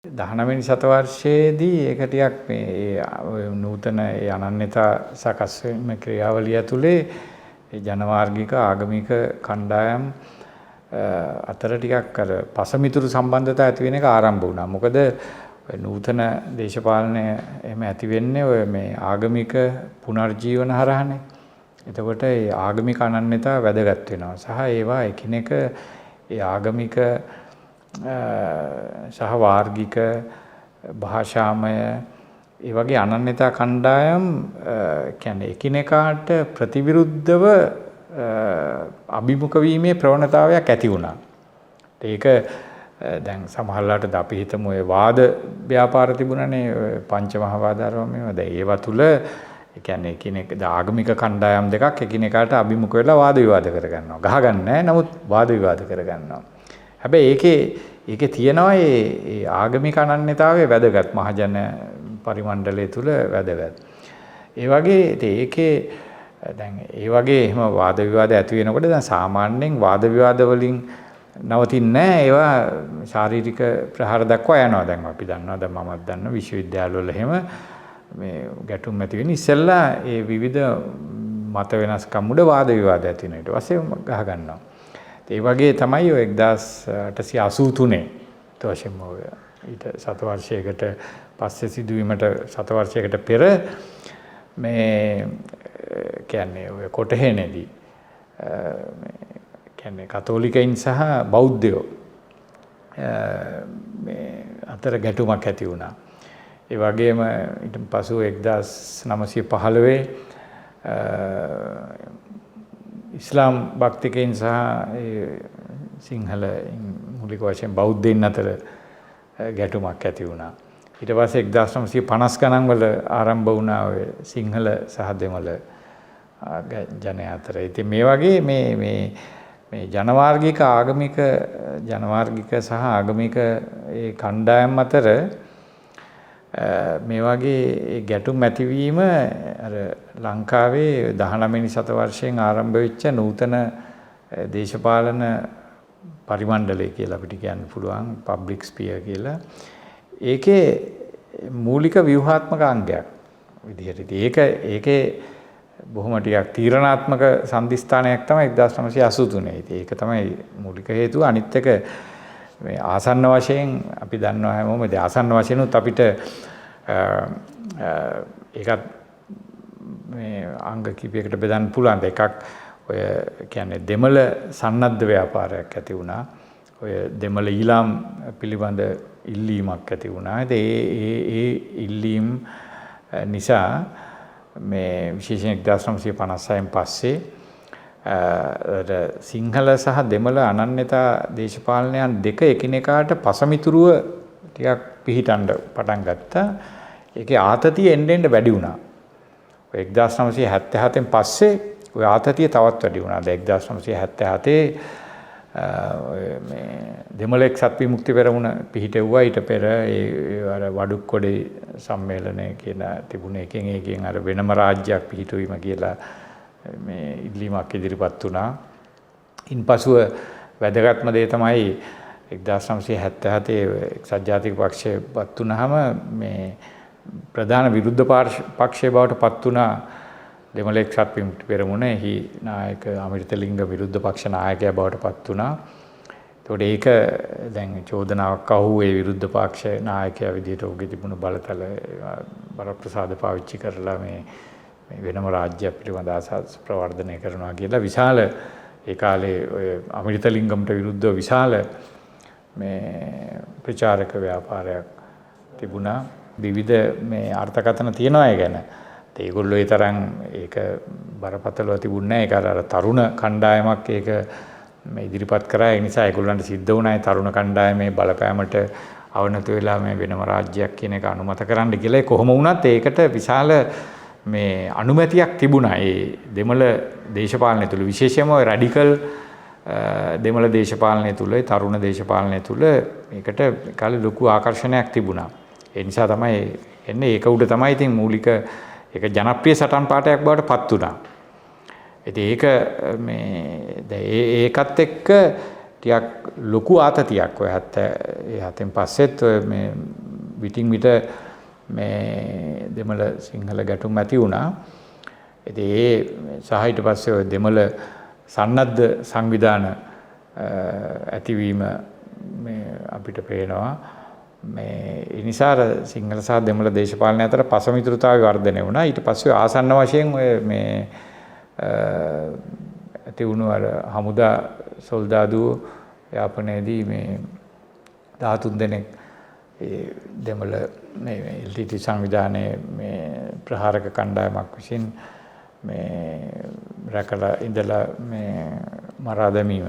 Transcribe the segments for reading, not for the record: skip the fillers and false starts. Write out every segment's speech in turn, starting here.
19 වෙනි සතවර්ෂයේදී ඒක ටිකක් මේ නූතන ඒ අනන්‍යතා සකස් වීම ක්‍රියාවලිය ඇතුලේ ඒ ජනවාර්ගික ආගමික කණ්ඩායම් අතර ටිකක් අර පසමිතුරු සම්බන්ධතා ඇති වෙන එක ආරම්භ වුණා. මොකද නූතන දේශපාලනය එහෙම ඇති වෙන්නේ ඔය මේ ආගමික පුනර්ජීවන හරහානේ. එතකොට ඒ ආගමික අනන්‍යතා වැදගත් වෙනවා. සහ ඒවා එකිනෙක ඒ ආගමික සහ වාර්ගික භාෂාමය ඒ වගේ අනන්‍යතා කණ්ඩායම් කියන්නේ එකිනෙකාට ප්‍රතිවිරුද්ධව අභිමුඛ වීමේ ප්‍රවණතාවයක් ඇති වුණා. ඒක දැන් සමහරලාට අපි හිතමු ඔය වාද ව්‍යාපාර තිබුණානේ පංචමහාවාදාරෝමයේ. දැන් ඒවා තුල ඒ කියන්නේ එකිනෙක ආගමික කණ්ඩායම් දෙකක් එකිනෙකාට අභිමුඛ වෙලා වාද විවාද කරගන්නවා. ගහගන්නේ නැහැ. නමුත් වාද විවාද කරගන්නවා. හැබැයි ඒකේ තියෙනවා ඒ ආගමික අනන්‍යතාවයේ වැදගත් මහජන පරිමණ්ඩලය තුල වැදගත්. ඒ වගේ ඒකේ දැන් ඒ වගේ එහෙම වාද විවාද ඇති වෙනකොට දැන් සාමාන්‍යයෙන් වාද විවාද වලින් නවතින්නේ නැහැ. ඒවා ශාරීරික ප්‍රහාර දක්වා යනවා. දැන් අපි දන්නවා දැන් මමත් දන්නවා විශ්වවිද්‍යාලවල එහෙම මේ ගැටුම් ඇති වෙන ඉස්සෙල්ලා ඒ විවිධ මත වෙනස්කම් උඩ වාද විවාද ඇති වෙන ඊට පස්සේ ගහ ගන්නවා. ඒ වගේ තමයි ඔය 1883 ඊට වශයෙන්ම ඔය ඊට සතවර්ෂයකට පස්සේ සිදුවීමට සතවර්ෂයකට පෙර මේ කියන්නේ ඔය කොටහේනේදී කියන්නේ කතෝලිකයින් සහ බෞද්ධයෝ මේ අතර ගැටුමක් ඇති වුණා. ඒ වගේම ඊට පසු 1915 ඉස්ලාම් භක්තිකයින් සහ සිංහල මූලික වශයෙන් බෞද්ධයින් අතර ගැටුමක් ඇති වුණා. ඊට පස්සේ 1950 ගණන් වල ආරම්භ වුණා ඔය සිංහල සහ දෙමළ ජනයා අතර. ඉතින් මේ වගේ මේ ජනවාර්ගික ආගමික ජනවාර්ගික සහ ආගමික ඒ කණ්ඩායම් අතර මේ වගේ ගැටුම් ඇතිවීම අර ලංකාවේ 19 වෙනි සතවර්ෂයෙන් ආරම්භ වෙච්ච නූතන දේශපාලන පරිමණ්ඩලය කියලා අපිට කියන්න පුළුවන් පබ්ලික් ස්පියර් කියලා. ඒකේ මූලික ව්‍යුහාත්මක අංගයක් විදිහට. ඒකේ බොහොම ටිකක් තීරණාත්මක සම්දිස්ථානයක් තමයි 1983. ඉතින් ඒක තමයි මූලික හේතුව. අනිත් එක මේ ආසන්න වශයෙන් අපි දන්නවා හැමෝම ආසන්න වශයෙන් උත් අපිට ඒකත් මේ අංග කිහිපයකට බෙදන්න පුළුවන්. එකක් ඔය කියන්නේ දෙමළ සන්නද්ධ ව්‍යාපාරයක් ඇති වුණා. ඔය දෙමළ ඊළාම් පිළිබඳ ඉල්ලීමක් ඇති වුණා. ඒ ඉල්ලීම් නිසා මේ විශේෂයෙන් 1956න් පස්සේ සිංහල සහ දෙමළ අනන්‍යතා දේශපාලනයන් දෙක එකිනෙකාට පසමිතුරුව ටිකක් පිහිටන්න පටන් ගත්තා. ඒකේ ආතතිය එන්න වැඩි වුණා. ඔය 1977න් පස්සේ ඔය ආතතිය තවත් වැඩි වුණා. දැන් 1977 මේ දෙමළ එක්සත් විමුක්ති පෙරමුණ පිහිටෙව්වා. ඊට පෙර ඒ අර වඩුක්කොඩේ සම්මේලනය කියලා තිබුණ එකෙන් අර වෙනම රාජ්‍යයක් පිහිටුවීම කියලා මේ ඉල්ලීමක් ඉදිරිපත් වුණා. ඉන්පසුව වැදගත්ම දේ තමයි 1977 එක්සත් ජාතික පක්ෂය පත් වුණාම මේ ප්‍රධාන විරුද්ධ පක්ෂය බවට පත් වුණා දෙමළ එක්සත් විමුක්ති පෙරමුණෙහි නායක අමෘතලිංග විරුද්ධ පක්ෂ நாயකයා බවට පත් වුණා. ඒතකොට ඒක දැන් චෝදනාවක් අහුව ඒ විරුද්ධ පක්ෂ නායකයා විදිහට ඔහුගේ තිබුණු බලතල බරප්‍රසාද පාවිච්චි කරලා මේ වෙනම රාජ්‍යයක් පිළිබඳ ආසාස් ප්‍රවර්ධනය කරනවා කියලා විශාල ඒ කාලේ ඔය අමෘතලිංගම්ට විරුද්ධව විශාල මේ ප්‍රචාරක ව්‍යාපාරයක් තිබුණා. විවිධ මේ අර්ථකථන තියෙනවා ඒ ගැන. ඒගොල්ලෝ ඒ තරම් ඒක බරපතලව තිබුණේ නැහැ. ඒක අර තරුණ කණ්ඩායමක් ඒක මේ ඉදිරිපත් කරා. ඒ නිසා ඒගොල්ලන්ට සිද්ධ වුණා ඒ තරුණ කණ්ඩායමේ බලපෑමට අවනත වෙලා මේ වෙනම රාජ්‍යයක් කියන එක අනුමත කරන්න කියලා. කොහොම වුණත් ඒකට විශාල මේ අනුමැතියක් තිබුණා ඒ දෙමළ දේශපාලනය තුළ. විශේෂයෙන්ම ඔය රැඩිකල් දෙමළ දේශපාලනය තුළ තරුණ දේශපාලනය තුළ මේකට කාලේ ලොකු ආකර්ෂණයක් තිබුණා. ඒ නිසා තමයි එන්නේ ඒක උඩ තමයි ඉතින් මූලික ඒක ජනප්‍රිය සටන් පාඨයක් බවට පත් වුණා. ඉතින් ඒක මේ ඒකත් එක්ක ටිකක් ලොකු ආතතියක් ඔය 70 පස්සෙත් ඔය මේ විටින් විට මේ දෙමළ සිංහල ගැටුම් ඇති වුණා. ඉතින් ඒ සහ ඊට පස්සේ ඔය දෙමළ සන්නද්ධ සංවිධාන ඇතිවීම මේ අපිට පේනවා. මේ ඒ නිසා සිංහල සහ දෙමළ දේශපාලනය අතර පසමිතුරුතාවය වර්ධනය වුණා. ඊට පස්සේ ආසන්න වශයෙන් ඔය මේ ඇති වුණු අර හමුදා සොල්දාදුවෝ යාපනයේදී මේ 13 දෙනෙක් ඒ දෙමළ මේ LTT සංවිධානයේ මේ ප්‍රහාරක කණ්ඩායමක් විසින් මේ රැකලා ඉඳලා මේ මරා දැමීම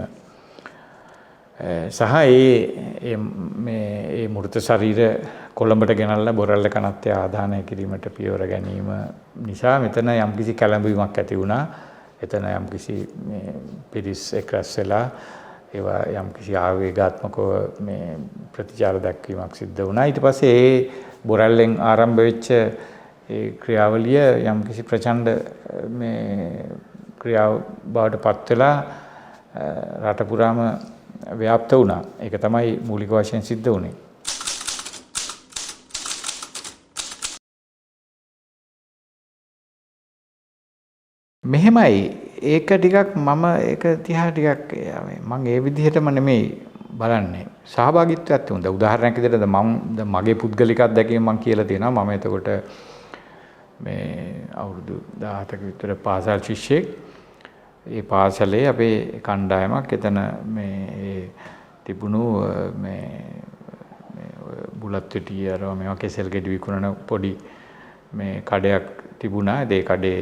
සහ ඒ මෘත ශරීර කොළඹට ගෙනල්ලා බොරැල්ල කනත්තේ ආදානය කිරීමට පියවර ගැනීම නිසා මෙතන යම්කිසි කැළඹීමක් ඇති වුණා. එතන යම්කිසි මේ පිරිස් එක්රැස් වෙලා ඒවා යම්කිසි ආවේගාත්මකව මේ ප්‍රතිචාර දක්වීමක් සිද්ධ වුණා. ඊට පස්සේ ඒ බොරැල්ලෙන් ආරම්භ වෙච්ච ඒ ක්‍රියාවලිය යම්කිසි ප්‍රචණ්ඩ මේ ක්‍රියාව බවට පත් වෙලා රට පුරාම ව්‍යාප්ත වුණා. ඒක තමයි මූලික වශයෙන් සිද්ධ වුණේ. මෙහෙමයි ඒක ටිකක් මම ඒක තියා ටිකක් මම ඒ විදිහටම නෙමෙයි බලන්නේ. සහභාගීත්වයක් තිබුණා. උදාහරණයක් විදිහට මම මගේ පුද්ගලික අත්දැකීම මම කියලා තියෙනවා. මම එතකොට මේ අවුරුදු 17ක විතර පාසල් ශිෂ්‍යෙක්. ඒ පාසලේ අපේ කණ්ඩායමක් එතන මේ තිබුණු මේ බුලත් වෙටි අර මේවා කෙසෙල් ගෙඩි විකුණන පොඩි මේ කඩයක් තිබුණා. ඒ කඩේ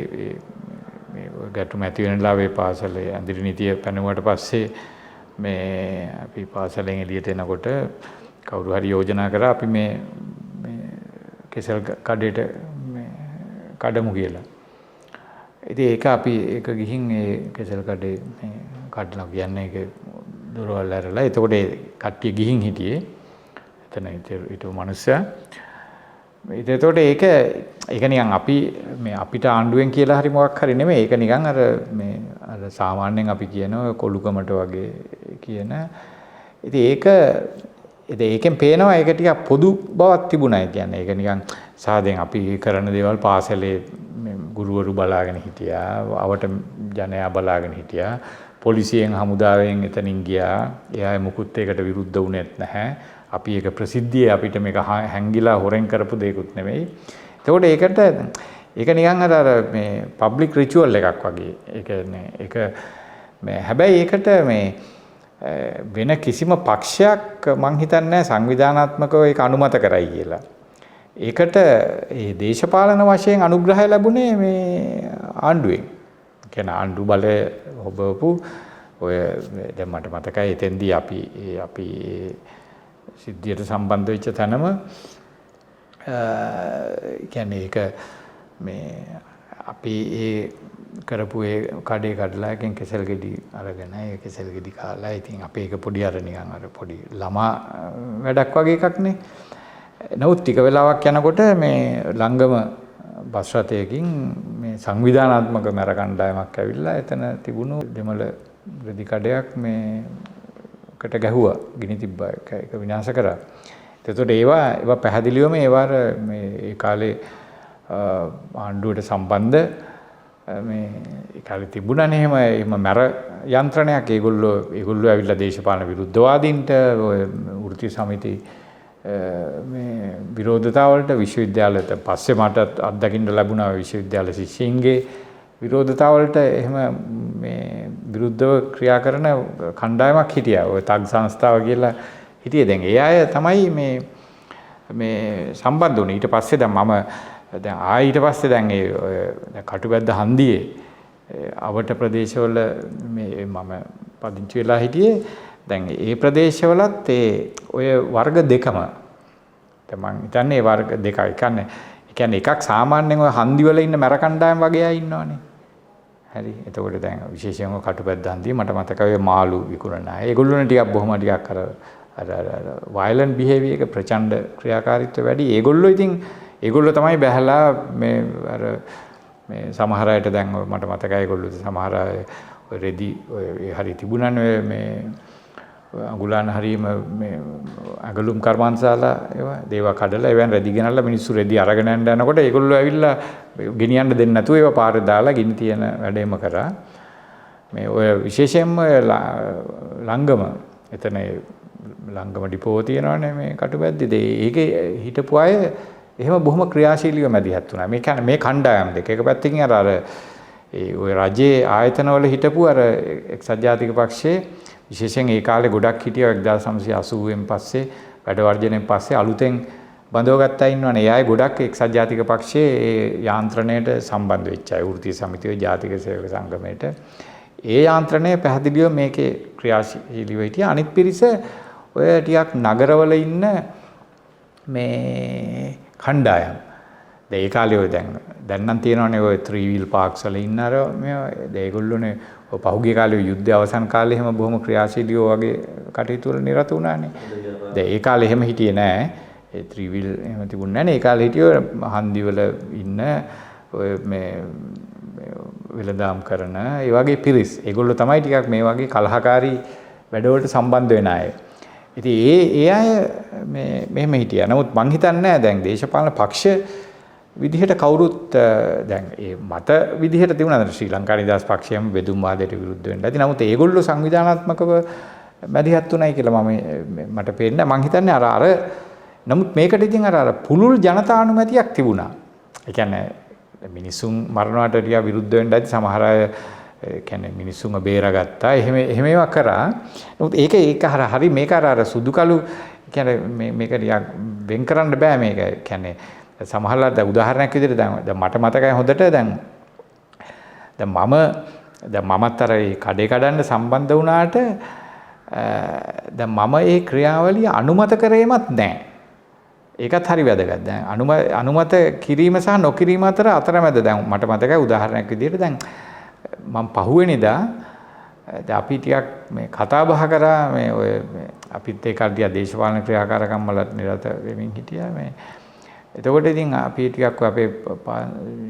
මේ ගැටුම ඇති වෙන ලාවේ පාසලේ ඇඳිරි නීතිය පැනුවට පස්සේ මේ අපි පාසලෙන් එළියට එනකොට කවුරු හරි යෝජනා කරා අපි මේ කෙසෙල් කඩේට මේ කඩමු කියලා. ඉතින් ඒක අපි ඒක ගිහින් ඒ කෙසෙල් කඩේ මේ කඩලා කියන්නේ ඒක දොරවල් ඇරලා එතකොට ඒ කට්ටිය ගිහින් හිටියේ. එතන හිටපු මිනිස්සයා. එතකොට ඒක නිකන් අපි මේ අපිට ආණ්ඩුවෙන් කියලා හරි මොකක් හරි නෙමෙයි. ඒක නිකන් අර මේ අර සාමාන්‍යයෙන් අපි කියන කොළුකමට වගේ කියන. ඉතින් ඒකෙන් පේනවා ඒක ටිකක් පොදු බවක් තිබුණා. ඒ කියන්නේ ඒක නිකන් සාදෙන් අපි කරන දේවල් පාසලේ ගුරුවරු බලාගෙන හිටියා. අවට ජනයා බලාගෙන හිටියා. පොලිසියෙන් හමුදාවෙන් එතනින් ගියා. එයා මුකුත් ඒකට විරුද්ධ වුණෙත් නැහැ. අපි ඒක ප්‍රසිද්ධියේ අපිට මේක හැංගිලා හොරෙන් කරපු දෙයක්වත් නෙමෙයි. එතකොට ඒක නිකන් අර මේ පබ්ලික් රිචුවල් එකක් වගේ. ඒ කියන්නේ ඒක මේ හැබැයි ඒකට මේ වෙන කිසිම පක්ෂයක් මං හිතන්නේ සංවිධානාත්මකව ඒක අනුමත කරයි කියලා. ඒකට ඒ දේශපාලන වශයෙන් අනුග්‍රහය ලැබුණේ මේ ආණ්ඩුවෙන්. කියන ආණ්ඩු බලය හොබවපු ඔය දැන් මට මතකයි එතෙන්දී අපි සිද්ධියට සම්බන්ධ වෙච්ච තැනම කියන්නේ ඒක මේ අපි ඒ කරපු ඒ කඩේ කඩලා එකෙන් කෙසෙල් ගෙඩි අරගෙන ඒ කෙසෙල් ගෙඩි කාලා ඉතින් අපේ ඒක පොඩි අර නිකන් අර පොඩි ළමා වැඩක් වගේ එකක්නේ. නමුත් ටික වෙලාවක් යනකොට මේ ළංගම බස් රථයකින් මේ සංවිධානාත්මක මැර කණ්ඩායමක් ඇවිල්ලා එතන තිබුණු දෙමළ රෙදි කඩයක් මේකට ගැහුවා. ගිනි තිබ්බා. ඒක විනාශ කරා. එතකොට ඒවා පැහැදිලිවම ඒවාර මේ ඒ කාලේ ආණ්ඩුවට සම්බන්ධ මේ ඒ කාලේ තිබුණානේ එහෙම මැර යන්ත්‍රණයක්. ඒගොල්ලෝ ඇවිල්ලා දේශපාලන විරුද්ධවාදීන්ට ඔය වෘත්ති සමිති මේ විරෝධතාවලට විශ්වවිද්‍යාලයට පස්සේ මට අත්දකින්න ලැබුණා විශ්වවිද්‍යාල ශිෂ්‍යයින්ගේ විරෝධතාවලට එහෙම මේ විරුද්ධව ක්‍රියා කරන කණ්ඩායමක් හිටියා. ඔය තග් සංස්ථාව කියලා හිටියේ. දැන් ඒ අය තමයි මේ සම්බන්ධ වුණේ. ඊට පස්සේ දැන් ඊට පස්සේ දැන් ඒ කටුබැද්ද හන්දියේ අවට ප්‍රදේශවල මේ මම පදිංචි වෙලා හිටියේ. දැන් ඒ ප්‍රදේශවලත් ඔය වර්ග දෙකම දැන් මම හිතන්නේ වර්ග දෙකයි. ඒ කියන්නේ එකක් සාමාන්‍යයෙන් ඔය හන්දිවල ඉන්න මැර කණ්ඩායම් වගේ අය ඉන්නවනේ. හරි. එතකොට දැන් විශේෂයෙන්ම කටුබැද්ද හන්දිය මට මතකයි ඔය මාළු විකුණන අය. ඒගොල්ලෝනේ ටිකක් බොහොම ටිකක් අර වයලන්ට් බිහේවියර් එක ප්‍රචණ්ඩ ක්‍රියාකාරීත්වය වැඩි. ඒගොල්ලෝ තමයි බැහැලා මේ අර මේ සමහර අයට දැන් මට මතකයි ඒගොල්ලෝ සමහර අය ඔය රෙදි ඔය හරි තිබුණානේ මේ අඟුලාන හරීම මේ අඟලුම් කර්මාන්තශාලා ඒවා දේවා කඩලා ඒවෙන් රෙදි ගෙනල්ලා මිනිස්සු රෙදි අරගෙන යනකොට ඒගොල්ලෝ ඇවිල්ලා ගෙනියන්න දෙන්නේ නැතුව ඒවා පාරේ දාලා ගිනි තියන වැඩේම කරා. මේ ඔය විශේෂයෙන්ම ලංගම එතන ලංගම ඩිපෝ තියෙනවානේ මේ කටුබැද්දේ. ඒකේ හිටපු අය එහෙම බොහොම ක්‍රියාශීලීව මැදිහත් වුණා. මේ කියන්නේ මේ කණ්ඩායම් දෙක. එක පැත්තකින් අර ඒ ඔය රජයේ ආයතනවල හිටපු අර එක්සත් ජාතික පක්ෂයේ විශේෂයෙන් ඒ කාලේ ගොඩක් හිටියා 1980න් පස්සේ වැඩ වර්ජනයෙන් පස්සේ අලුතෙන් බඳවගත්තා ඉන්නවනේ. ඒ අය ගොඩක් එක්සත් ජාතික පක්ෂයේ ඒ යාන්ත්‍රණයට සම්බන්ධ වෙච්ච අය. වෘත්තීය සමිතිය ජාතික සේවක සංගමයට. ඒ යාන්ත්‍රණය පැහැදිලිව මේකේ ක්‍රියාශීලීව හිටියා. අනිත් පිරිස ඔය ටිකක් නගරවල ඉන්න මේ කණ්ඩායම්. දැන් ඒ කාලේ ඔය දැන් නම් තියෙනවනේ ඔය 3 wheel parks වල ඉන්න අර මේ ඒගොල්ලෝනේ ඔය පහුගිය කාලේ යුද්ධය අවසන් කාලේ එහෙම බොහොම ක්‍රියාශීලීව වගේ කටයුතු වල නිරත වුණානේ. දැන් ඒ කාලේ එහෙම හිටියේ නෑ. ඒ 3 wheel එහෙම තිබුණේ නෑනේ. ඒ කාලේ හිටියෝ හන්දි වල ඉන්න ඔය මේ වෙළඳාම් කරන ඒ වගේ පිරිස්. ඒගොල්ලෝ තමයි ටිකක් මේ වගේ කලහකාරී වැඩවලට සම්බන්ධ වෙන අය. ඉතින් ඒ අය මේ මෙහෙම හිටියා. නමුත් මං හිතන්නේ නෑ දැන් දේශපාලන පක්ෂ විදිහට කවුරුත් දැන් ඒ මත විදිහට තිබුණා ශ්‍රී ලංකා නිදහස් පක්ෂයම බෙදුම් වාදයට විරුද්ධ වෙන්න ඇති. නමුත් ඒගොල්ලෝ සංවිධානාත්මකව මැදිහත් වුණයි කියලා මට පේන්නේ. මං හිතන්නේ අර නමුත් මේකට ඉතින් අර පුළුල් ජනතානුමැතියක් තිබුණා. ඒ කියන්නේ මිනිසුන් මරණයට ටික විරුද්ධ වෙන්න ඇති සමහර අය කියන්නේ මිනිසුන්ව බේරගත්තා. එහෙම ඒවා කරා. නමුත් ඒක හරි මේක අර සුදු කළු කියන්නේ මේක ටිකක් වෙන් කරන්න බෑ මේක. කියන්නේ සමහරවල් දැන් උදාහරණයක් විදිහට දැන් මට මතකයි හොඳට දැන් මමත් අර ඒ කඩේ කඩන්න සම්බන්ධ වුණාට දැන් මම ඒ ක්‍රියාවලිය අනුමත කරේමත් නැහැ. ඒකත් හරි වැදගත්. දැන් අනුමත කිරීම සහ නොකිරීම අතරමැද දැන් මට මතකයි උදාහරණයක් විදිහට දැන් මම පහුවෙනිදා දැන් අපි ටිකක් මේ කතා බහ කරා මේ ඔය අපිත් ඒ කල්දියා දේශපාලන ක්‍රියාකාරකම් වල නිරත වෙමින් හිටියා මේ. එතකොට ඉතින් අපි ටිකක් අපේ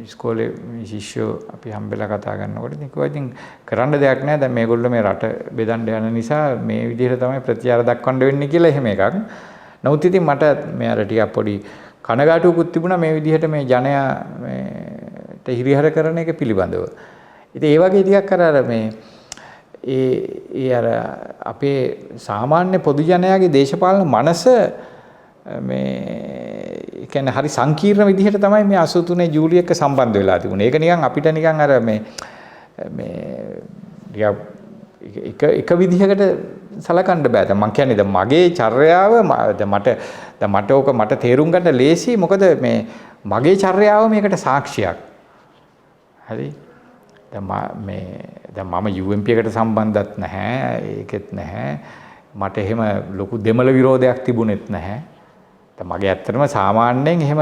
ඉස්කෝලේ ශිෂ්‍යෝ අපි හම්බෙලා කතා කරනකොට ඉතින් කිව්වා ඉතින් කරන්න දෙයක් නැහැ. දැන් මේගොල්ලෝ මේ රට බෙදන්න යන නිසා මේ විදිහට තමයි ප්‍රතිචාර දක්වන්න වෙන්නේ කියලා එහෙම එකක්. නමුත් ඉතින් මට මේ අර ටිකක් පොඩි කනගාටුවකුත් තිබුණා මේ විදිහට මේ ජනයා මේට හිරිහැර කරන එක පිළිබඳව. ඉතින් ඒ වගේ ටිකක් අර මේ ඒ අර අපේ සාමාන්‍ය පොදු ජනයාගේ දේශපාලන මනස මේ කියන්නේ හරි සංකීර්ණ විදිහට තමයි මේ 83 ජූලි එක සම්බන්ධ වෙලා තිබුණේ. ඒක නිකන් අපිට නිකන් අර මේ එක විදිහකට සලකන්න බෑ. දැන් මම කියන්නේ දැන් මගේ චර්යාව මට තේරුම් ගන්න ලේසි. මොකද මේ මගේ චර්යාව මේකට සාක්ෂියක්. හරි. දැන් මම UMP එකට සම්බන්ධත් නැහැ. ඒකෙත් නැහැ. මට එහෙම ලොකු දෙමළ විරෝධයක් තිබුණෙත් නැහැ. දැන් මගේ ඇත්තටම සාමාන්‍යයෙන් එහෙම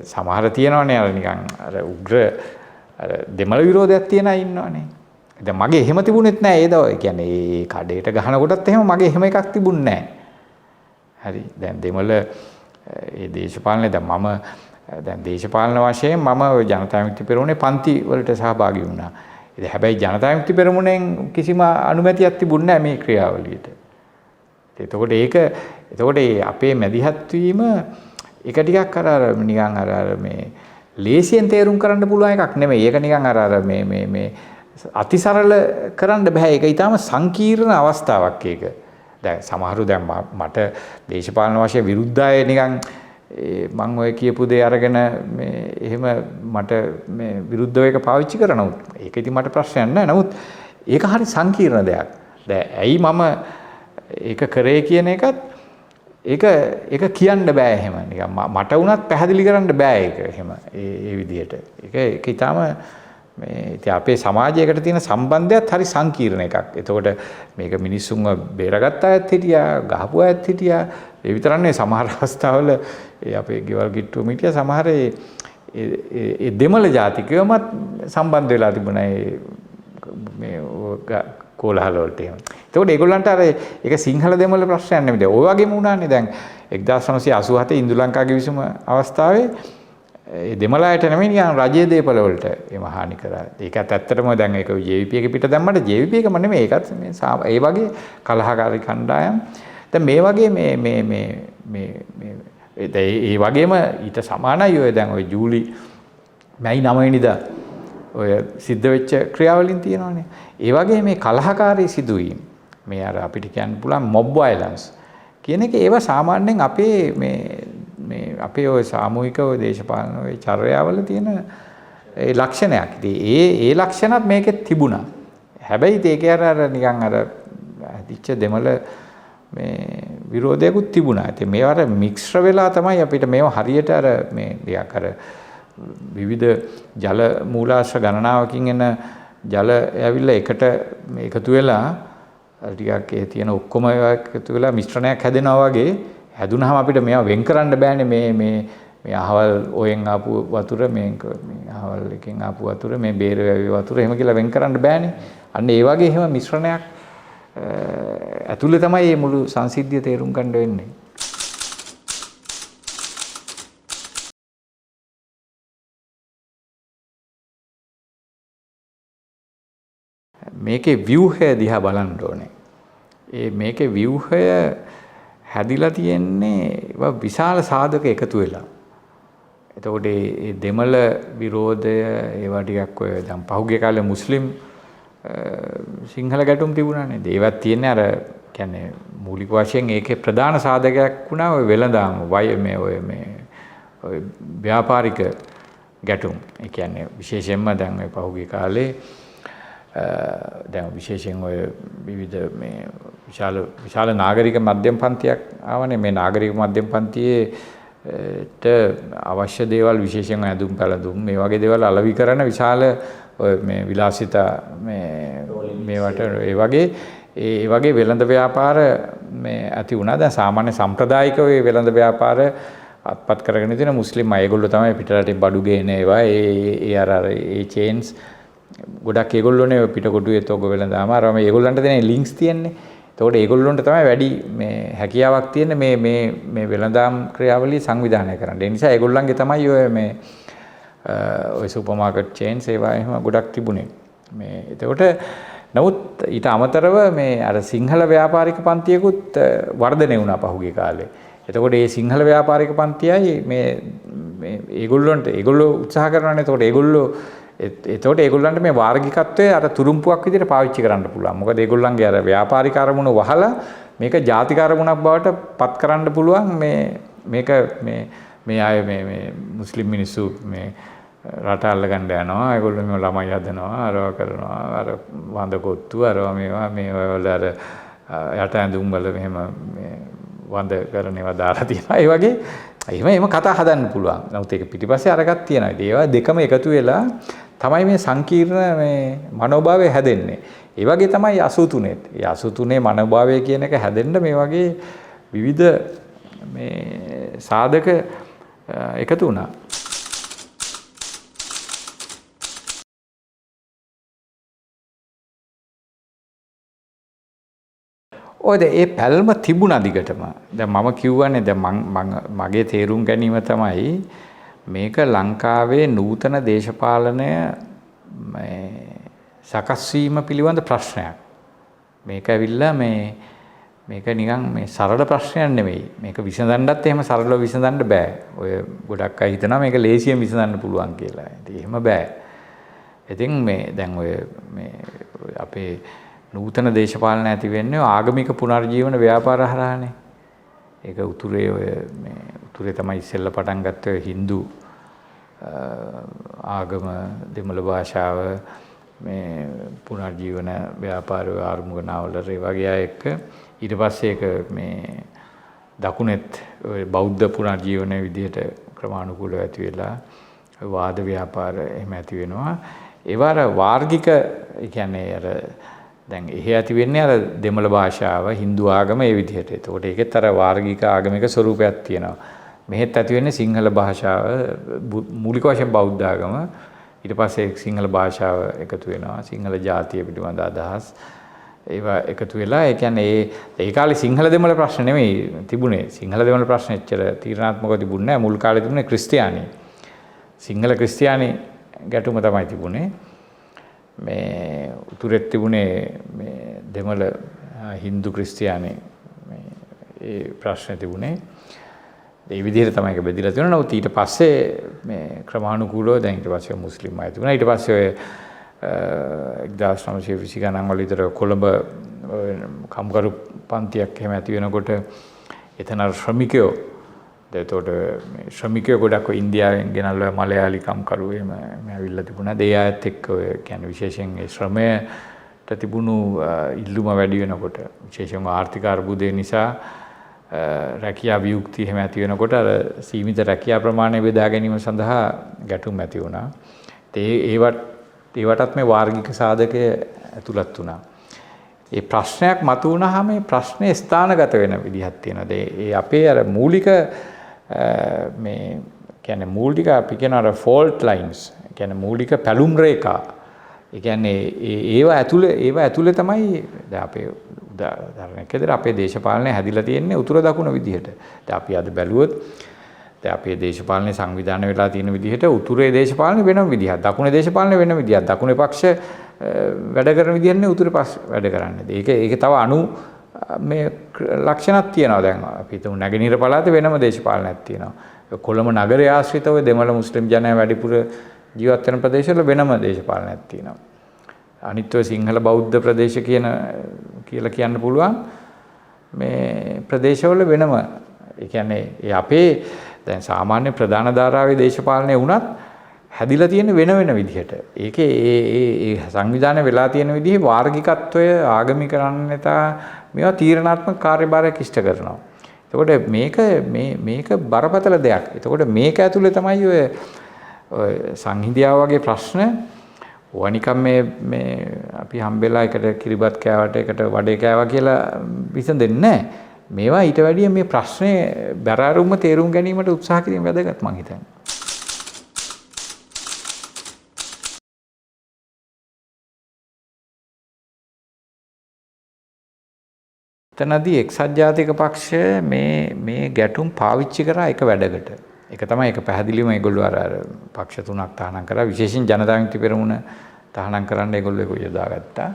සමහර තියනවනේ අර නිකන් අර උග්‍ර අර දෙමළ විරෝධයක් තියන අය ඉන්නවනේ. දැන් මගේ එහෙම තිබුණෙත් නැහැ ඒ දවල්. ඒ කියන්නේ ඒ කඩේට ගහන කොටත් එහෙම මගේ එහෙම එකක් තිබුණේ නැහැ. හරි. දැන් දෙමළ ඒ දේශපාලනේ දැන් දේශපාලන වශයෙන් මම ওই ජනතා විමුක්ති පෙරමුණේ පන්ති වලට සහභාගී වුණා. ඉතින් හැබැයි ජනතා විමුක්ති පෙරමුණෙන් කිසිම අනුමැතියක් තිබුණේ නැහැ මේ ක්‍රියාවලියට. එතකොට අපේ මැදිහත් වීම එක ටිකක් අර නිකන් අර මේ ලේසියෙන් තේරුම් කරන්න පුළුවන් එකක් නෙමෙයි. ඒක නිකන් අර මේ අතිසරල කරන්න බෑ. ඒක ඊටාම සංකීර්ණ අවස්ථාවක් ඒක. දැන් සමහරු දැන් මට දේශපාලන වශයෙන් විරුද්ධ අය නිකන් මම ඔය කියපු දේ අරගෙන මේ එහෙම මට මේ විරුද්ධව එක පාවිච්චි කරනවා. ඒක ඉතින් මට ප්‍රශ්නයක් නෑ. නමුත් ඒක හරි සංකීර්ණ දෙයක්. දැන් ඇයි මම ඒක කරේ කියන එකත් ඒක කියන්න බෑ එහෙම. නිකන් මට වුණත් පැහැදිලි කරන්න බෑ ඒක එහෙම. ඒ විදිහට. ඒක ඊටාම මේ ඉතින් අපේ සමාජයකට තියෙන සම්බන්ධයත් හරි සංකීර්ණ එකක්. එතකොට මේක මිනිස්සුන්ව බේරගත්ත අයත් හිටියා, ගහපු අයත් හිටියා. ඒ විතරක් නෙවෙයි සමහර අවස්ථාවල අපේ ගෙවල් ගිට්ටුවම හිටියා සමහර ඒ දෙමළ ජාතිකයෝමත් සම්බන්ධ වෙලා තිබුණා මේ කෝලහල වලට එහෙම. එතකොට ඒගොල්ලන්ට අර ඒක සිංහල දෙමළ ප්‍රශ්නයක් නෙමෙයි. ඔය වගේම වුණානේ දැන් 1987 ඉන්දු ලංකා ගිවිසුම අවස්ථාවේ ඒ දෙමළ අයට නෙමෙයි නිකන් රජයේ දේපල වලට එම හානි කරා. ඒකත් ඇත්තටම දැන් ඒක JVP එක පිට දැම්මට JVP එකම නෙමෙයි ඒකත් මේ ඒ වගේ කලහකාරී කණ්ඩායම්. දැන් මේ වගේ ඒ වගේම ඊට සමානයි ඔය දැන් ඔය ජූලි මැයි 9 වෙනිදා ඔය සිද්ධ වෙච්ච ක්‍රියාවලින් තියෙනවානේ. ඒ වගේ මේ කලහකාරී සිදුවීම් මේ අර අපිට කියන්න පුළුවන් මොබ් වයලන්ස් කියන එක ඒව සාමාන්‍යයෙන් මේ අපේ ඔය සාමූහික ඔය දේශපාලන ඔය චර්යාවල තියෙන ඒ ලක්ෂණයක්. ඉතින් ඒ ලක්ෂණත් මේකෙත් තිබුණා. හැබැයි ඒක අර නිකන් අර ඇදිච්ච දෙමළ මේ විරෝධයකුත් තිබුණා. ඉතින් මේවට මික්ස්ර් වෙලා තමයි අපිට මේව හරියට අර මේ ටිකක් අර විවිධ ජල මූලාශ්‍ර ගණනාවකින් එන ජල ඇවිල්ලා එකට එකතු වෙලා ටිකක් ඒ තියෙන ඔක්කොම එකතු වෙලා මිශ්‍රණයක් හැදෙනවා වගේ හැදුනහම අපිට මේවා වෙන් කරන්න බෑනේ මේ අහවල් ඔයෙන් ආපු වතුර මේ අහවල් එකෙන් ආපු වතුර මේ බේරවැවි වතුර එහෙම කියලා වෙන් කරන්න බෑනේ. අන්න ඒ වගේ එහෙම මිශ්‍රණයක් ඇතුළේ තමයි මේ මුළු සංසිද්ධිය තේරුම් ගන්න වෙන්නේ. මේකේ ව්‍යුහය දිහා බලන්න ඕනේ. මේකේ ව්‍යුහය හැදිලා තියෙන්නේ විශාල සාධක එකතු වෙලා. එතකොට මේ දෙමළ විරෝධය ඒවා ටිකක් ඔය දැන් පහුගිය කාලේ මුස්ලිම් සිංහල ගැටුම් තිබුණානේ. ඒවත් තියෙන්නේ අර කියන්නේ මූලික වශයෙන් ඒකේ ප්‍රධාන සාධකයක් වුණා ඔය වෙළඳාම ඔය ව්‍යාපාරික ගැටුම්. ඒ කියන්නේ විශේෂයෙන්ම දැන් ඔය පහුගිය කාලේ දැන් විශේෂයෙන් ඔය විවිධ මේ විශාල නාගරික මධ්‍යම පන්තියක් ආවනේ. මේ නාගරික මධ්‍යම පන්තියේට අවශ්‍ය දේවල් විශේෂයෙන් ඇඳුම් පැළඳුම් මේ වගේ දේවල් අලෙවි කරන විශාල ඔය මේ විලාසිතා මේවට ඒ වගේ වෙළඳ ව්‍යාපාර මේ ඇති වුණා. දැන් සාමාන්‍ය සම්ප්‍රදායික ඔය වෙළඳ ව්‍යාපාර අත්පත් කරගෙන තියෙන මුස්ලිම් අය ඒගොල්ලෝ තමයි පිටරටින් බඩු ගේන ඒවා ඒ චේන්ස් ගොඩක් ඒගොල්ලෝනේ පිටකොටුවේ තෝග වෙළඳාම අර මේ ඒගොල්ලන්ට දෙන ලින්ක්ස් තියෙන්නේ. ඒතකොට ඒගොල්ලොන්ට තමයි වැඩි මේ හැකියාවක් තියෙන්නේ මේ වෙළඳාම් ක්‍රියාවලිය සංවිධානය කරන්න. ඒ නිසා ඒගොල්ලන්ගේ තමයි ඔය සුපර් මාකට් චේන්ස් ඒවා එහෙම ගොඩක් තිබුණේ. මේ එතකොට නමුත් ඊට අමතරව මේ අර සිංහල ව්‍යාපාරික පන්තියකුත් වර්ධනය වුණා පහුගිය කාලේ. එතකොට මේ සිංහල ව්‍යාපාරික පන්තියයි ඒගොල්ලෝ උත්සාහ කරනවානේ. එතකොට ඒගොල්ලන්ට මේ වාර්ගිකත්වය අර තුරුම්පුවක් විදිහට පාවිච්චි කරන්න පුළුවන්. මොකද ඒගොල්ලන්ගේ අර ව්‍යාපාරික අරමුණු වහලා මේක ජාතික අරමුණක් බවට පත් කරන්න පුළුවන්. මේක මේ අය මේ මුස්ලිම් මිනිස්සු මේ රට අල්ලගන්න යනවා. ඒගොල්ලෝ මේ ළමයි හදනවා, අරවා කරනවා, අර වඳකොත්තු අරවා මේවා වල අර යට ඇඳුම් වල මෙහෙම මේ වඳ කරන ඒවා දාලා තියෙනවා. ඒ වගේ එහෙම කතා හදන්න පුළුවන්. නමුත් ඒක පිටිපස්සේ අරගත් තියෙනවා. ඒවා දෙකම එකතු වෙලා තමයි මේ සංකීර්ණ මේ මනෝභාවය හැදෙන්නේ. ඒ වගේ තමයි 83. ඒ 83 මනෝභාවය කියන එක හැදෙන්න මේ වගේ විවිධ මේ සාධක එකතු වුණා. ඒ පැල්ම තිබුණා දිගටම. දැන් මම කියවනේ දැන් මගේ තේරුම් ගැනීම තමයි මේක ලංකාවේ නූතන දේශපාලනය සකස් වීම පිළිබඳ ප්‍රශ්නයක්. මේක ඇවිල්ලා මේක නිකන් මේ සරල ප්‍රශ්නයක් නෙමෙයි. මේක විසඳන්නත් එහෙම සරලව විසඳන්න බෑ. ඔය ගොඩක් අය හිතනවා මේක ලේසියෙන් විසඳන්න පුළුවන් කියලා. ඉතින් එහෙම බෑ. ඉතින් දැන් ඔය අපේ නූතන දේශපාලන ඇති වෙන්නේ ආගමික පුනර්ජීවන ව්‍යාපාර හරහානේ. ඒක උතුරේ තමයි ඉස්සෙල්ලා පටන් ගත්තේ Hindu ආගම දෙමළ භාෂාව මේ පුනර්ජීවන ව්‍යාපාර ආරම්භ නාවල ඒ වගේ අය එක්ක ඊට පස්සේ ඒක මේ දකුණෙත් බෞද්ධ පුනර්ජීවන විදිහට ක්‍රමානුකූලව ඇති වෙලා වාද ව්‍යාපාර එහෙම ඇති වෙනවා. ඒවාර වාර්ගික ඒ කියන්නේ අර දැන් එහෙ ඇති වෙන්නේ අර දෙමළ භාෂාව Hindu ආගම ඒ විදිහට. ඒකට ඒකෙත් අර වාර්ගික ආගමික ස්වරූපයක් තියෙනවා. මෙහෙත් ඇති වෙන්නේ සිංහල භාෂාව මූලික වශයෙන් බෞද්ධ ආගම. ඊට පස්සේ සිංහල භාෂාව එකතු වෙනවා. සිංහල ජාතිය පිළිබඳ අදහස් ඒවා එකතු වෙලා ඒ කියන්නේ ඒ කාලේ සිංහල දෙමළ ප්‍රශ්න නෙමෙයි තිබුණේ. සිංහල දෙමළ ප්‍රශ්න එච්චර තීරණාත්මකව තිබුණේ නැහැ. මුල් කාලේ තිබුණේ ක්‍රිස්තියානි. සිංහල ක්‍රිස්තියානි ගැටුම තමයි තිබුණේ. මේ උතුරෙත් තිබුණේ මේ දෙමළ හින්දු ක්‍රිස්තියානි මේ ඒ ප්‍රශ්නේ තිබුණේ. ඒ විදිහට තමයි ඒක බෙදලා තියෙනවා. නමුත් ඊට පස්සේ මේ ක්‍රමානුකූලව දැන් ඊට පස්සේ මුස්ලිම් අය තිබුණා. ඊට පස්සේ ඔය 1920 ගණන් වල විතර කොළඹ කම්කරු පන්තියක් එහෙම ඇති වෙනකොට එතන ශ්‍රමිකයෝ එතකොට මේ ශ්‍රමිකයෝ ගොඩක් ඉන්දියාවෙන් ගෙනල්ලා මලයාලි කම්කරු එහෙම ඇවිල්ලා තිබුණා. ඒ අයත් එක්ක ඔය කියන්නේ විශේෂයෙන් ඒ ශ්‍රමයට තිබුණු ඉල්ලුම වැඩි වෙනකොට විශේෂයෙන්ම ආර්ථික අර්බුදය නිසා රැකියා වියුක්ති එහෙම ඇති වෙනකොට අර සීමිත රැකියා ප්‍රමාණය බෙදා ගැනීම සඳහා ගැටුම් ඇති වුණා. ඒවටත් මේ වාර්ගික සාධකය ඇතුළත් වුණා. ඒ ප්‍රශ්නයක් මතු වුණාම මේ ප්‍රශ්නේ ස්ථානගත වෙන විදිහක් තියෙනවා. ඒ අපේ අර මූලික මේ කියන්නේ මූලික අපි කියන අර ෆෝල්ට් ලයින්ස් කියන්නේ මූලික පැලුම් රේඛා. ඒ කියන්නේ ඒව ඇතුලේ තමයි දැන් අපේ උදාහරණයක් විදිහට අපේ දේශපාලනය හැදිලා තියෙන්නේ උතුර දකුණ විදිහට. දැන් අපි අද බැලුවොත් දැන් අපේ දේශපාලනය සංවිධානය වෙලා තියෙන විදිහට උතුරේ දේශපාලනය වෙනම විදිහක්. දකුණේ දේශපාලනය වෙනම විදිහක්. දකුණේ පක්ෂ වැඩ කරන විදිහන්නේ උතුරේ පක්ෂ වැඩ කරන්නේ. ඒක තව අනු මේ ලක්ෂණක් තියෙනවා. දැන් අපි හිතමු නැගෙනහිර පළාතේ වෙනම දේශපාලනයක් තියෙනවා. කොළඹ නගරය ආශ්‍රිතව දෙමළ මුස්ලිම් ජනයා වැඩිපුර ජීවත් වෙන ප්‍රදේශවල වෙනම දේශපාලනයක් තියෙනවා. අනිත් ඔය සිංහල බෞද්ධ ප්‍රදේශ කියලා කියන්න පුළුවන් මේ ප්‍රදේශවල වෙනම. ඒ කියන්නේ ඒ අපේ දැන් සාමාන්‍ය ප්‍රධාන ධාරාවේ දේශපාලනය වුණත් හැදිලා තියෙන වෙන විදිහට. ඒකේ ඒ සංවිධානය වෙලා තියෙන විදිහේ වාර්ගිකත්වය ආගමිකරණතා මේවා තීරණාත්මක කාර්යභාරයක් ඉෂ්ට කරනවා. එතකොට මේක බරපතල දෙයක්. එතකොට මේක ඇතුලේ තමයි ඔය සංහිඳියාව වගේ ප්‍රශ්න වනිකම් මේ අපි හම්බෙලා එකට කිරිබත් කෑවට එකට වඩේ කෑවා කියලා විසඳෙන්නේ නැහැ. මේවා ඊට වැඩිය මේ ප්‍රශ්නේ බැරාරුම්ම තේරුම් ගැනීමට උත්සාහ කිරීම වැදගත් මං හිතන්නේ. එතනදී එක්සත් ජාතික පක්ෂය මේ ගැටුම් පාවිච්චි කරා එක වැඩකට. ඒක තමයි ඒක පැහැදිලිවම ඒගොල්ලෝ අර පක්ෂ තුනක් තහනම් කරා. විශේෂයෙන් ජනතා විමුක්ති පෙරමුණ තහනම් කරන්න ඒගොල්ලෝ ඒක යොදාගත්තා.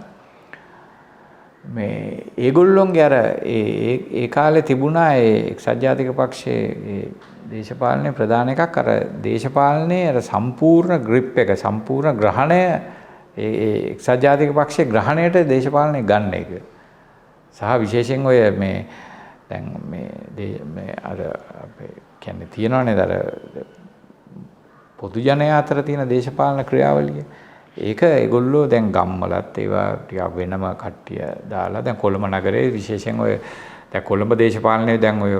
මේ ඒගොල්ලොන්ගේ අර ඒ කාලේ තිබුණා ඒ එක්සත් ජාතික පක්ෂයේ ඒ දේශපාලනයේ ප්‍රධාන එකක් අර දේශපාලනයේ අර සම්පූර්ණ ග්‍රිප් එක සම්පූර්ණ ග්‍රහණය ඒ එක්සත් ජාතික පක්ෂයේ ග්‍රහණයට දේශපාලනය ගන්න එක. සහ විශේෂයෙන් ඔය මේ දැන් මේ අර අපේ කියන්නේ තියෙනවනේ අර පොදු ජනයා අතර තියෙන දේශපාලන ක්‍රියාවලිය. ඒක ඒගොල්ලෝ දැන් ගම්වලත් ඒවා ටිකක් වෙනම කට්ටිය දාලා දැන් කොළඹ නගරේ විශේෂයෙන් ඔය දැන් කොළඹ දේශපාලනයේ දැන් ඔය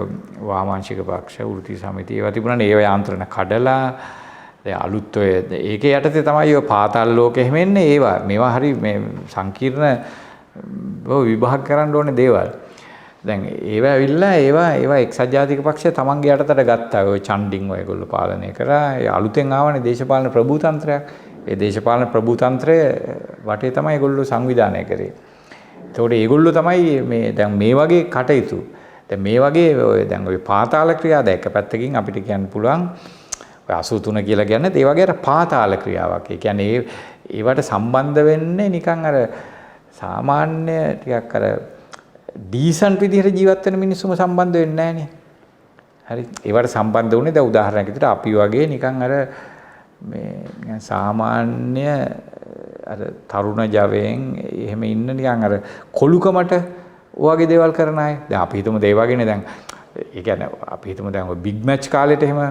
වාමාංශික පක්ෂ වෘත්ති සමිතිය ඒවා තිබුණානේ ඒවා යාන්ත්‍රණ කඩලා දැන් අලුත් ඔය ඒකේ යටතේ තමයි ඔය පාතාල ලෝකෙ එහෙම එන්නේ මේවා හරි මේ සංකීර්ණ විභාග කරන්න ඕනේ දේවල්. දැන් ඒවා ඇවිල්ලා ඒවා එක්සත් ජාතික පක්ෂය තමන්ගේ යටතට ගත්තා. ඔය ඡන්ඩින් ඔයගොල්ලෝ පාලනය කරා. ඒ අලුතෙන් ආවනේ දේශපාලන ප්‍රභූතන්ත්‍රයක්. ඒ දේශපාලන ප්‍රභූතන්ත්‍රය වටේ තමයි ඒගොල්ලෝ සංවිධානය කරේ. ඒතකොට ඒගොල්ලෝ තමයි මේ දැන් මේ වගේ කටයුතු. දැන් මේ වගේ ඔය දැන් ඔය පාතාල ක්‍රියා දැන් එක පැත්තකින් අපිට කියන්න පුළුවන් ඔය 83 කියලා කියන්නේ ඒ වගේ අර පාතාල ක්‍රියාවක්. ඒ කියන්නේ ඒවට සම්බන්ධ වෙන්නේ නිකන් අර සාමාන්‍ය ටිකක් අර ඩීසන්ට් විදිහට ජීවත් වෙන මිනිස්සුම සම්බන්ධ වෙන්නේ නැහනේ. හරි. ඒවට සම්බන්ධ වුණේ දැන් උදාහරණයක් විදිහට අපි වගේ නිකන් අර මේ සාමාන්‍ය අර තරුණ ජවයෙන් එහෙම ඉන්න නිකන් අර කොලුකමට ඔයගේ දේවල් කරන අය. දැන් අපි හිතමු ඒ වගේනේ දැන් ඒ කියන්නේ අපි හිතමු දැන් ඔය බිග් මැච් කාලෙට එහෙම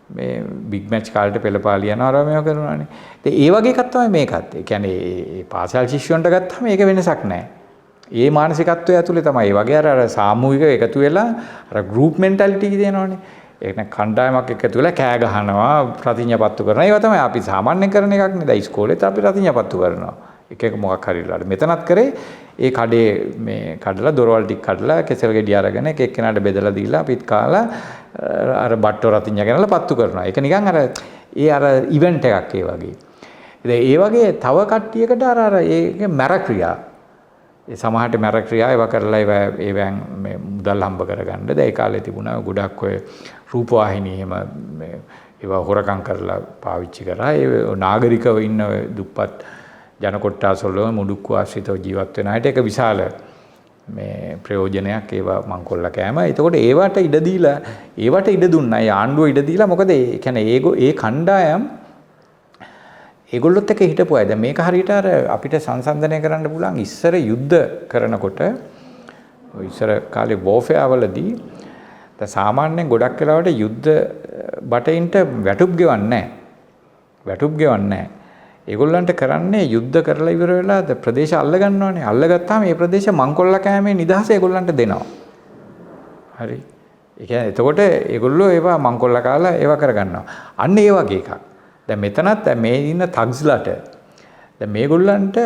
මේ බිග් මැච් කාලෙට පෙළපාලිය යනවා මේව කරනවානේ. ඉතින් ඒ වගේ එකක් තමයි මේකත්. ඒ කියන්නේ මේ පාසල් ශිෂ්‍යයන්ට ගත්තාම ඒක වෙනසක් නැහැ. ඒ මානසිකත්වය ඇතුලේ තමයි. ඒ වගේ අර සාමූහික එකතු වෙලා අර ගෲප් මෙන්ටැලිටි කියනවනේ. ඒක නේ කණ්ඩායමක් එකතු වෙලා කෑ ගහනවා ප්‍රතිඥාපත්තු කරනවා. ඒවා තමයි අපි සාමාන්‍යයෙන් කරන එකක් නේ. දැන් ඉස්කෝලේත් අපි ප්‍රතිඥාපත්තු කරනවා. එක මොකක් හරි ඉල්ලලා. මෙතනත් කරේ ඒ කඩේ මේ කඩලා දොරවල් ටික කඩලා කෙසෙල් ගෙඩි අරගෙන එක එක්කෙනාට බෙදලා දීලා අපිත් කාලා අර බට්ටෝ රතිඤ්ඤා කරලා පත්තු කරනවා. ඒක නිකන් අර ඉවෙන්ට් එකක් ඒ වගේ. ඉතින් ඒ වගේ තව කට්ටියකට අර ඒක මැර ක්‍රියා. ඒ සමහරට මැර ක්‍රියා ඒවා කරලා ඒවෙන් මේ මුදල් හම්බ කරගන්න. දැන් ඒ කාලේ තිබුණා ගොඩක් ඔය රූපවාහිනී එහෙම මේ ඒවා හොරකම් කරලා පාවිච්චි කරා. ඒ නාගරිකව ඉන්න දුප්පත් ජන කොට්ටාස වල මුඩුක්කු ආශ්‍රිතව ජීවත් වෙන අයට ඒක විශාල මේ ප්‍රයෝජනයක් ඒවා මංකොල්ල කෑම. එතකොට ඒවට ඉඩ දීලා ඒවට ඉඩ දුන්නා. ඒ ආණ්ඩුව ඉඩ දීලා මොකද ඒ කියන්නේ ඒ කණ්ඩායම් ඒගොල්ලොත් එක්ක හිටපු අය. දැන් මේක හරියට අර අපිට සංසන්දනය කරන්න පුළුවන් ඉස්සර යුද්ධ කරනකොට ඉස්සර කාලේ වෝෆෙයාර් වලදී දැන් සාමාන්‍යයෙන් ගොඩක් වෙලාවට යුද්ධ බටයින්ට වැටුප් ගෙවන්නේ නැහැ. වැටුප් ගෙවන්නේ නැහැ. ඒගොල්ලන්ට කරන්නේ යුද්ධ කරලා ඉවර වෙලා ප්‍රදේශ අල්ල ගන්නවානේ. අල්ලගත්තාම මේ ප්‍රදේශ මංකොල්ල කෑමේ නිදහස ඒගොල්ලන්ට දෙනවා. හරි. ඒ කියන්නේ එතකොට ඒගොල්ලෝ ඒවා මංකොල්ල කාලා ඒවා කරගන්නවා. අන්න ඒ වගේ එකක්. දැන් මෙතනත් දැන් මේ ඉන්න තග්ස්ලට දැන් මේගොල්ලන්ට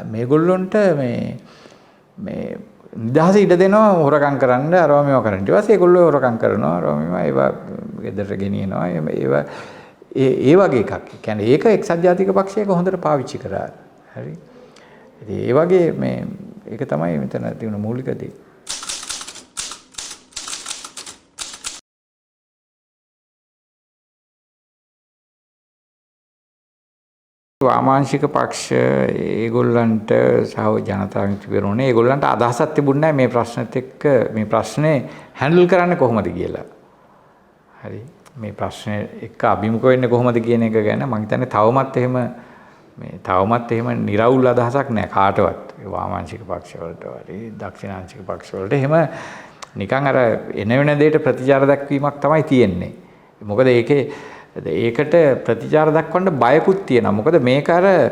මේගොල්ලොන්ට මේ නිදහස ඉඩ දෙනවා හොරකම් කරන්න අරවා මේවා කරන්න. ඊට පස්සේ ඒගොල්ලෝ හොරකම් කරනවා අරවා මේවා ඒවා ගෙදරට ගෙනියනවා. ඒවා ඒ වගේ එකක්. ඒ කියන්නේ ඒක එක්සත් ජාතික පක්ෂයක හොඳට පාවිච්චි කරා. හරි. ඉතින් ඒ වගේ මේ ඒක තමයි මෙතන තියෙන මූලික දේ. වාමාංශික පක්ෂ ඒගොල්ලන්ට සහ ජනතා විමුක්ති පෙරමුණේ ඒගොල්ලන්ට අදහසක් තිබුණේ නැහැ මේ ප්‍රශ්නෙත් එක්ක මේ ප්‍රශ්නේ හැන්ඩල් කරන්නේ කොහොමද කියලා. හරි. මේ ප්‍රශ්නේ එක්ක අභිමුඛ වෙන්නේ කොහොමද කියන එක ගැන මම හිතන්නේ තවමත් එහෙම නිරවුල් අදහසක් නැහැ කාටවත්. වාමාංශික පක්ෂ වලට වරි දක්ෂිණාංශික පක්ෂ වලට එහෙම නිකන් අර එන වෙන දෙයට ප්‍රතිචාර දක්වීමක් තමයි තියෙන්නේ. මොකද ඒකට ප්‍රතිචාර දක්වන්න බයකුත් තියෙනවා. මොකද මේක අර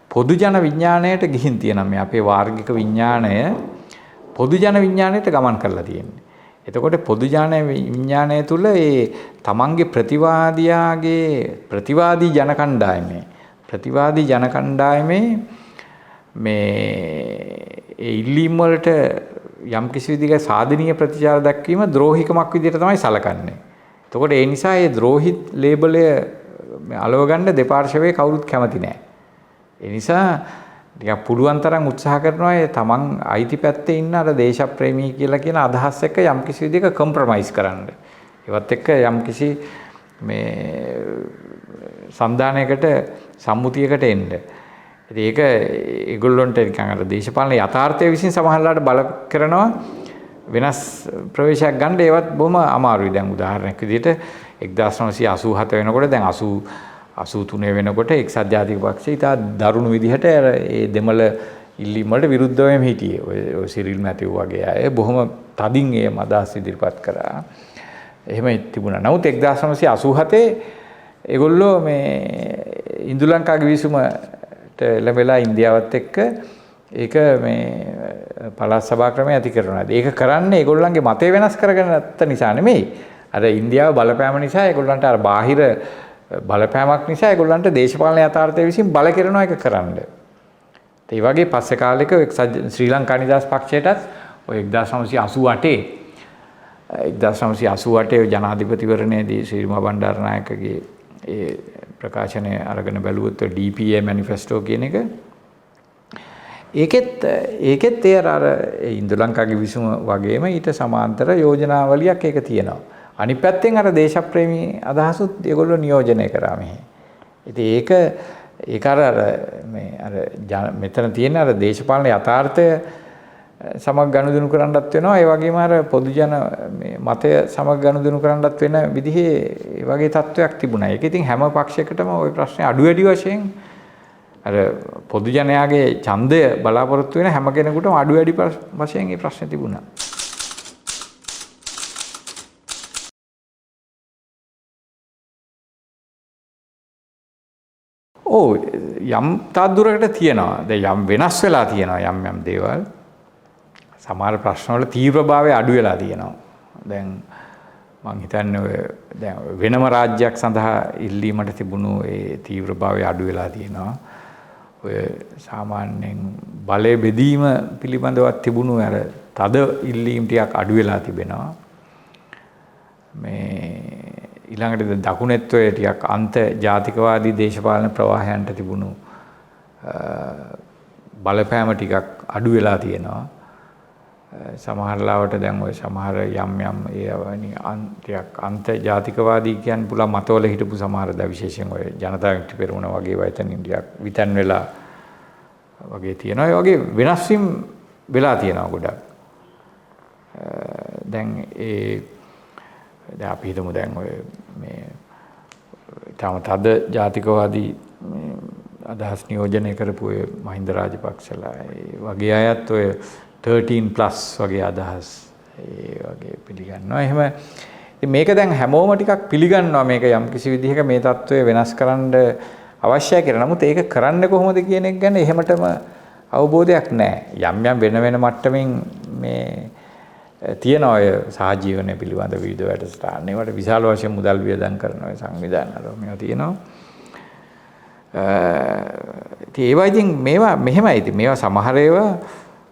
පොදු ජන විඥාණයට ගිහින් තියෙනවා. මේ අපේ වාර්ගික විඥාණය පොදු ජන විඥාණයට ගමන් කරලා තියෙන්නේ. එතකොට පොදු ජන විඥාණය තුල ඒ තමන්ගේ ප්‍රතිවාදී ජන කණ්ඩායමේ මේ ඒ ඉල්ලීම් වලට යම් කිසි විදිහක සාධනීය ප්‍රතිචාර දක්වීම ද්‍රෝහිකමක් විදිහට තමයි සලකන්නේ. එතකොට ඒ නිසා මේ ද්‍රෝහි ලේබලය අලව ගන්න දෙපාර්ශවයේ කවුරුත් කැමති නැහැ. ඒ නිසා ටිකක් පුළුවන් තරම් උත්සාහ කරනවා ඒ තමන් අයිති පැත්තේ ඉන්න අර දේශප්‍රේමී කියලා කියන අදහස් එක්ක යම් කිසි විදිහක කම්ප්‍රොමයිස් කරන්න. ඒවත් එක්ක යම් කිසි මේ සම්දානයකට සම්මුතියකට එන්න. ඉතින් ඒක ඒගොල්ලොන්ට නිකන් අර දේශපාලන යථාර්ථය විසින් සමහරලාට බල කරනවා වෙනස් ප්‍රවේශයක් ගන්න ඒවත් බොහොම අමාරුයි. දැන් උදාහරණයක් විදිහට 1987 වෙනකොට දැන් 83 වෙනකොට එක්සත් ජාතික පක්ෂය ඉතා දරුණු විදිහට ඒ දෙමළ ඉල්ලීම් වලට විරුද්ධවම හිටියේ. ඔය සිරිල් මැතිව් වගේ අය බොහොම තදින් ඒ අදහස් ඉදිරිපත් කරා. එහෙම තිබුණා. නමුත් 1987 ඒගොල්ලෝ මේ ඉන්දු ලංකා ගිවිසුමට ලැබෙලා ඉන්දියාවත් එක්ක ඒක මේ පළාත් සභා ක්‍රමය ඇති කරනවා. ඒක කරන්නේ ඒගොල්ලන්ගේ මතය වෙනස් කරගන්නත් නිසා නෙමෙයි. අර ඉන්දියාව බලපෑම නිසා ඒගොල්ලන්ට අර බාහිර බලපෑමක් නිසා ඒගොල්ලන්ට දේශපාලන යථාර්ථය විසින් බල කරනවා ඒක කරන්න. ඒ වගේ පස්සේ කාලෙක ශ්‍රී ලංකා නිදහස් පක්ෂයටත් ඔය 1988 ජනාධිපතිවරණයේදී ශ්‍රීමා බණ්ඩාරනායකගේ ඒ ප්‍රකාශනය අරගෙන බැලුවොත් DPA මැනිෆෙස්ටෝ කියන එක ඒකෙත් ඒ අර ඉන්දු ලංකා ගිවිසුම වගේම ඊට සමාන්තර යෝජනාවලියක් ඒක තියෙනවා. අනිත් පැත්තෙන් අර දේශප්‍රේමී අදහසුත් ඒගොල්ලෝ නියෝජනය කරා මෙහි. ඉතින් ඒක අර මෙතන තියෙන අර දේශපාලන යථාර්ථය සමග ගනුදෙනු කරන්නත් වෙනවා. ඒ වගේම අර පොදු ජන මේ මතය සමග ගනුදෙනු කරන්නත් වෙන විදිහේ ඒ වගේ තත්වයක් තිබුණා. ඒක ඉතින් හැම පක්ෂයකටම ওই ප්‍රශ්නේ අඩු වැඩි වශයෙන් අර පොදු ජනයාගේ ඡන්දය බලාපොරොත්තු වෙන හැම කෙනෙකුටම අඩු වැඩි වශයෙන් මේ ප්‍රශ්නේ තිබුණා. ඔව් යම් තාද්දුරකට තියෙනවා. දැන් යම් වෙනස් වෙලා තියෙනවා යම් දේවල්. සමහර ප්‍රශ්නවල තීව්‍රභාවය අඩු වෙලා තියෙනවා. දැන් මම හිතන්නේ දැන් වෙනම රාජ්‍යයක් සඳහා ඉල්ලීමට තිබුණු ඒ තීව්‍රභාවය අඩු වෙලා තියෙනවා. ඔය සාමාන්‍යයෙන් බලය බෙදීම පිළිබඳව තිබුණු අර තද ඉල්ලීම් ටිකක් අඩු වෙලා තිබෙනවා. මේ ඊළඟට දකුණෙත් ඔය ටිකක් අන්ත ජාතිකවාදී දේශපාලන ප්‍රවාහයන්ට තිබුණු බලපෑම ටිකක් අඩු වෙලා තියෙනවා. සමහරලාවට දැන් ওই සමහර යම් ඒ ටිකක් අන්ත ජාතිකවාදී කියන්න පුළුවන් මතවල හිටපු සමහර විශේෂයෙන් ඔය ජනතා විමුක්ති පෙරමුණ වගේ වයිතනින් ටිකක් විතන් වෙලා වගේ තියෙනවා. ඒ වගේ වෙනස් වීම වෙලා තියෙනවා ගොඩක්. දැන් අපි හිතමු දැන් ඔය මේ තාම තද ජාතිකවාදී අදහස් නියෝජනය කරපු ඔය මහින්ද රාජපක්ෂලා ඒ වගේ අයත් ඔය 13+ වගේ අදහස් ඒ වගේ පිළිගන්නවා. එහෙම මේක දැන් හැමෝම ටිකක් පිළිගන්නවා මේක යම් කිසි විදිහක මේ தত্ত্বය වෙනස් කරන්න අවශ්‍යයි කියලා. නමුත් ඒක කරන්න කොහොමද කියන එක ගැන එහෙමටම අවබෝධයක් නැහැ. යම් වෙන මට්ටමින් මේ තියෙන ඔය සහජීවනය පිළිබඳ විවිධ වැඩසටහන් ඒවට විශාල වශයෙන් මුදල් වියදම් කරන ඔය සංවිධාන වල මේවා තියෙනවා. ඒවා ඉතින් මේවා මෙහෙමයි. ඉතින් මේවා සමහර ඒවා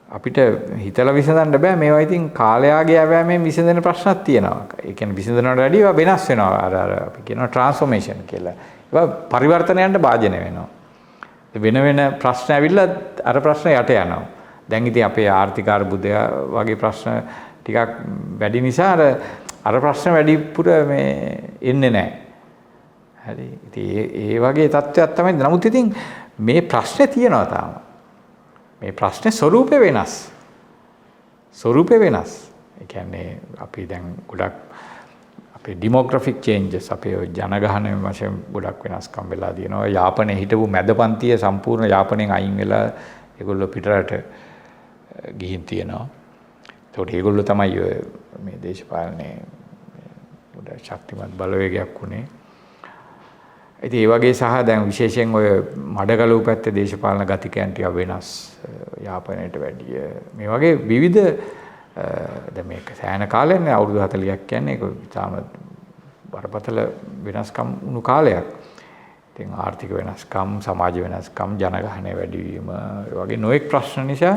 අපිට හිතලා විසඳන්න බෑ. මේවා ඉතින් කාලයාගේ ආවෑමෙන් විසඳෙන ප්‍රශ්නක් තියෙනවා. ඒ කියන්නේ විසඳනවට වැඩිය ඒවා වෙනස් වෙනවා. අර අපි කියනවා ට්‍රාන්ස්ෆෝමේෂන් කියලා. ඒවා පරිවර්තනයන්ට භාජනය වෙනවා. වෙන ප්‍රශ්න ඇවිල්ලා අර ප්‍රශ්න යට යනවා. දැන් ඉතින් අපේ ආර්ථික අර්බුදය වගේ ප්‍රශ්න ටිකක් වැඩි නිසා අර ප්‍රශ්න වැඩිපුර මේ එන්නේ නැහැ. හරි. ඉතින් ඒ වගේ තත්ත්වයක් තමයි. නමුත් ඉතින් මේ ප්‍රශ්නේ තියෙනවා තාම. මේ ප්‍රශ්නේ ස්වරූපේ වෙනස්. ස්වරූපේ වෙනස්. ඒ කියන්නේ අපි දැන් ගොඩක් අපේ ඩෙමෝග්‍රැෆික් චේන්ජස් අපේ ජනගහනය වශයෙන් ගොඩක් වෙනස්කම් වෙලා තියෙනවා. යාපනයේ හිටපු මැදපන්තිය සම්පූර්ණ යාපනයෙන් අයින් වෙලා ඒගොල්ලෝ පිටරට ගිහින් තියෙනවා. ඒකට ඒගොල්ලෝ තමයි මේ දේශපාලනයේ ගොඩක් ශක්තිමත් බලවේගයක් උනේ. ඉතින් ඒ වගේ සහ දැන් විශේෂයෙන් ඔය මඩකලුව පැත්තේ දේශපාලන ගතිකයන් ටික වෙනස් යාපනයට වැඩිය. මේ වගේ විවිධ දැන් මේක සෑහෙන කාලයක් නේ අවුරුදු 40ක් කියන්නේ ඒක තාම බරපතල වෙනස්කම් වුණු කාලයක්. ඉතින් ආර්ථික වෙනස්කම්, සමාජ වෙනස්කම්, ජනගහනය වැඩිවීම වගේ නොඑක් ප්‍රශ්න නිසා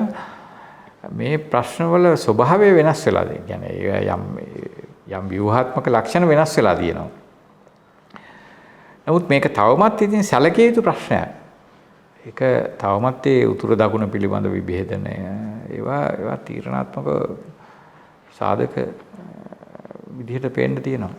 මේ ප්‍රශ්නවල ස්වභාවය වෙනස් වෙලා තියෙනවා. කියන්නේ යම් ව්‍යුහාත්මක ලක්ෂණ වෙනස් වෙලා තියෙනවා. නමුත් මේක තවමත් ඉතින් සැලකිය යුතු ප්‍රශ්නයක්. ඒක තවමත් ඒ උතුරු දකුණ පිළිබඳ විභේදනය ඒවා තීරණාත්මක සාධක විදිහට පේන්න තියෙනවා.